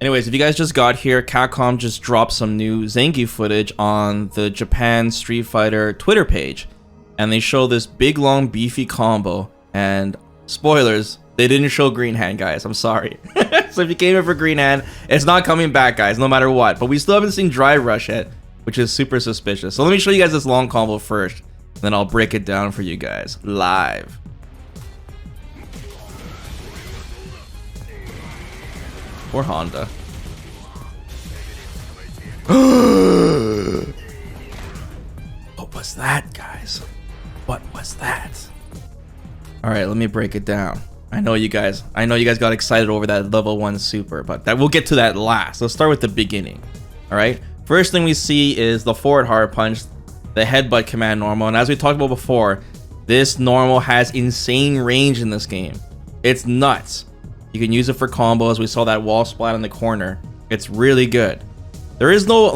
Anyways, if you guys just got here, Capcom just dropped some new Zangief footage on the Japan Street Fighter Twitter page. And they show this big, long, beefy combo. And spoilers, they didn't show Green Hand, guys. I'm sorry. So if you came here for Green Hand, it's not coming back, guys, no matter what. But we still haven't seen Dry Rush yet, which is super suspicious. So let me show you guys this long combo first. Then I'll break it down for you guys live. Or Honda. What was that, guys? What was that? All right, let me break it down. I know you guys got excited over that level 1 super, but we'll get to that last. Let's start with the beginning. All right, first thing we see is the forward hard punch, the headbutt command normal, and as we talked about before, this normal has insane range in this game. It's nuts. You can use it for combos. We saw that wall splat in the corner. It's really good. There is no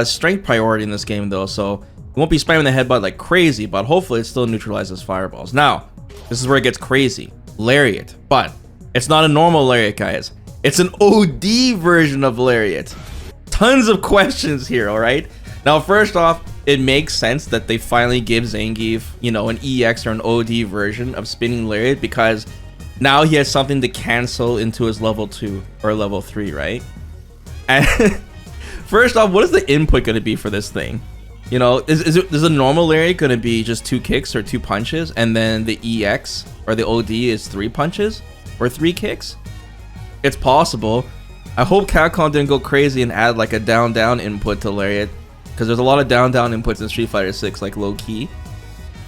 strength priority in this game though, so you won't be spamming the headbutt like crazy, but hopefully it still neutralizes fireballs. Now, this is where it gets crazy. Lariat, but it's not a normal lariat, guys. It's an OD version of lariat. Tons of questions here, all right? Now, first off, it makes sense that they finally give Zangief, you know, an EX or an OD version of spinning lariat because now he has something to cancel into his level 2 or level 3, right? And first off, what is the input going to be for this thing? You know, is a normal lariat going to be just 2 kicks or 2 punches, and then the EX or the OD is 3 punches or 3 kicks? It's possible. I hope Capcom didn't go crazy and add like a down-down input to lariat, because there's a lot of down-down inputs in Street Fighter 6, like low-key.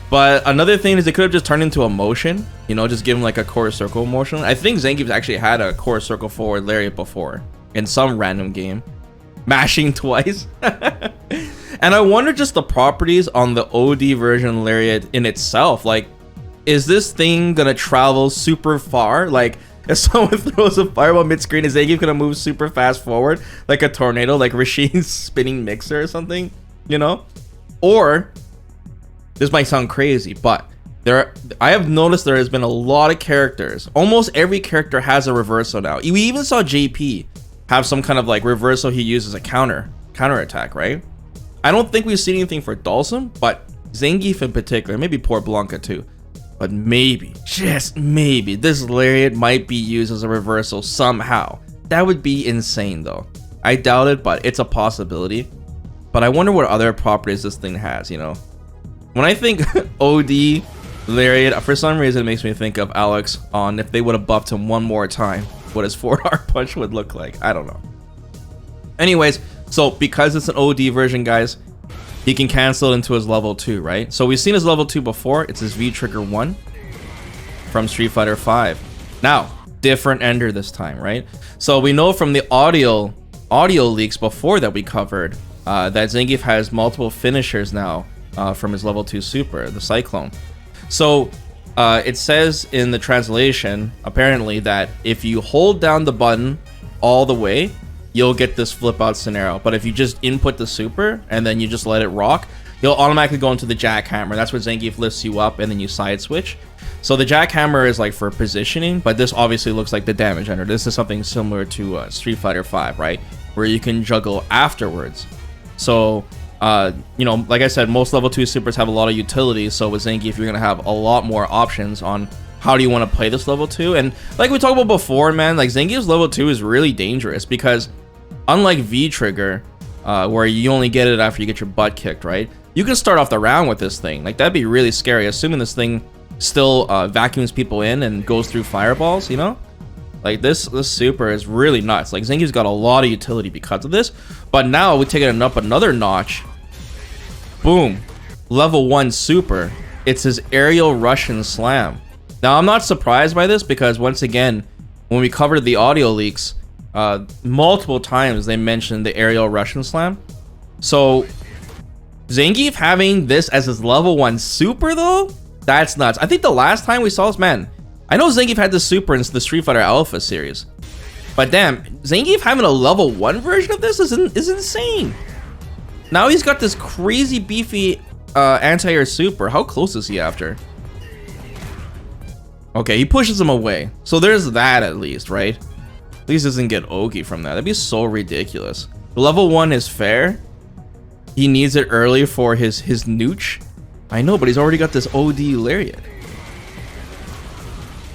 But another thing is it could have just turned into a motion, you know, just give him like a quarter circle motion. I think Zangief actually had a quarter circle forward lariat before in some random game. Mashing twice. And I wonder just the properties on the OD version lariat in itself. Like, is this thing gonna travel super far? Like, if someone throws a fireball mid-screen, is Zangief gonna move super fast forward like a tornado, like Rashine's spinning mixer or something, you know? Or this might sound crazy, but I have noticed there has been a lot of characters. Almost every character has a reversal now. We even saw JP have some kind of like reversal he uses a counter attack, right? I don't think we've seen anything for Dhalsim, but Zangief in particular, maybe poor Blanca too, but maybe, just maybe, this lariat might be used as a reversal somehow. That would be insane though. I doubt it, but it's a possibility. But I wonder what other properties this thing has, you know? When I think OD lariat, for some reason it makes me think of Alex on if they would have buffed him one more time, what his forward hard punch would look like. I don't know. Anyways, so because it's an OD version, guys, he can cancel into his level 2, right? So we've seen his level 2 before. It's his V Trigger 1 from Street Fighter 5. Now, different ender this time, right? So we know from the audio leaks before that we covered that Zangief has multiple finishers now from his level 2 super, the Cyclone. So it says in the translation, apparently, that if you hold down the button all the way, you'll get this flip out scenario. But if you just input the super and then you just let it rock, you'll automatically go into the jackhammer. That's where Zangief lifts you up and then you side switch. So the jackhammer is like for positioning, but this obviously looks like the damage ender. This is something similar to Street Fighter 5, right? Where you can juggle afterwards. So you know, like I said, most level 2 supers have a lot of utility, so with Zangief you're gonna have a lot more options on how do you want to play this level 2. And like we talked about before, man, like Zangief's level 2 is really dangerous because unlike V Trigger, where you only get it after you get your butt kicked, right? You can start off the round with this thing. Like, that'd be really scary, assuming this thing still vacuums people in and goes through fireballs, you know? Like, this super is really nuts. Like, Zangief's got a lot of utility because of this, but now we take it up another notch. Boom, level 1 super. It's his aerial Russian slam. Now, I'm not surprised by this because, once again, when we covered the audio leaks, multiple times they mentioned the aerial Russian slam. So Zangief having this as his level 1 super though, that's nuts. I think the last time we saw this, man, I know Zangief had this super in the Street Fighter Alpha series, but damn, Zangief having a level 1 version of this is insane. Now he's got this crazy beefy anti-air super. How close is he after? Okay, he pushes him away, so there's that at least, right? Please doesn't get Ogi from that. That'd be so ridiculous. Level 1 is fair. He needs it early for his nooch. I know, but he's already got this OD lariat.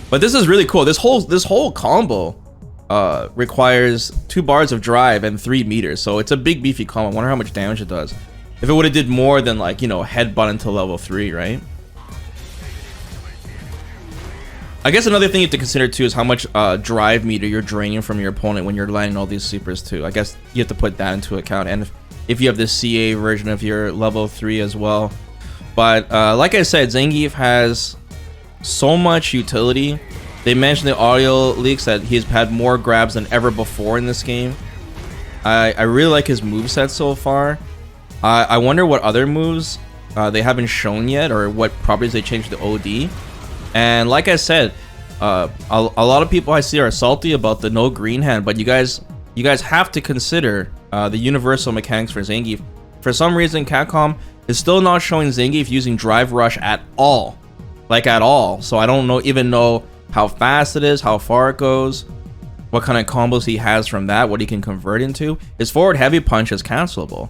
But this is really cool. This whole combo requires 2 bars of drive and 3 meters. So it's a big beefy combo. I wonder how much damage it does. If it would have did more than, like, you know, headbutt until level 3, right? I guess another thing you have to consider too is how much drive meter you're draining from your opponent when you're landing all these supers too. I guess you have to put that into account. And if you have the CA version of your level 3 as well. But like I said, Zangief has so much utility. They mentioned the audio leaks that he's had more grabs than ever before in this game. I really like his moveset so far. I wonder what other moves they haven't shown yet, or what properties they changed to OD. And like I said, a lot of people I see are salty about the no green hand, but you guys have to consider the universal mechanics for Zangief. For some reason, Capcom is still not showing Zangief using Drive Rush at all. Like, at all. So I don't even know how fast it is, how far it goes, what kind of combos he has from that, what he can convert into. His forward heavy punch is cancelable,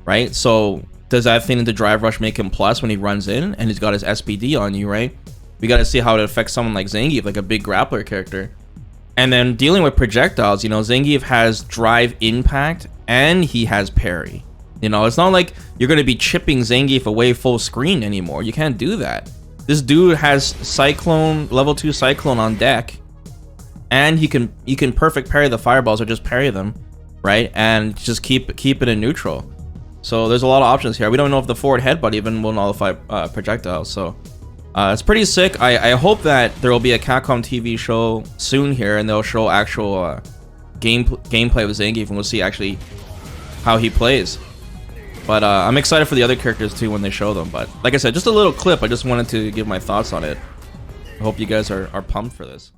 right? So does that thing into Drive Rush make him plus when he runs in and he's got his SPD on you, right? We got to see how it affects someone like Zangief, like a big grappler character. And then dealing with projectiles, you know, Zangief has drive impact and he has parry. You know, it's not like you're going to be chipping Zangief away full screen anymore. You can't do that. This dude has Cyclone, level 2 Cyclone on deck, and he can perfect parry the fireballs or just parry them, right? And just keep it in neutral. So there's a lot of options here. We don't know if the forward headbutt even will nullify projectiles. So it's pretty sick. I hope that there will be a Capcom TV show soon here, and they'll show actual gameplay with Zangief, and we'll see actually how he plays. But I'm excited for the other characters too when they show them. But like I said, just a little clip. I just wanted to give my thoughts on it. I hope you guys are pumped for this.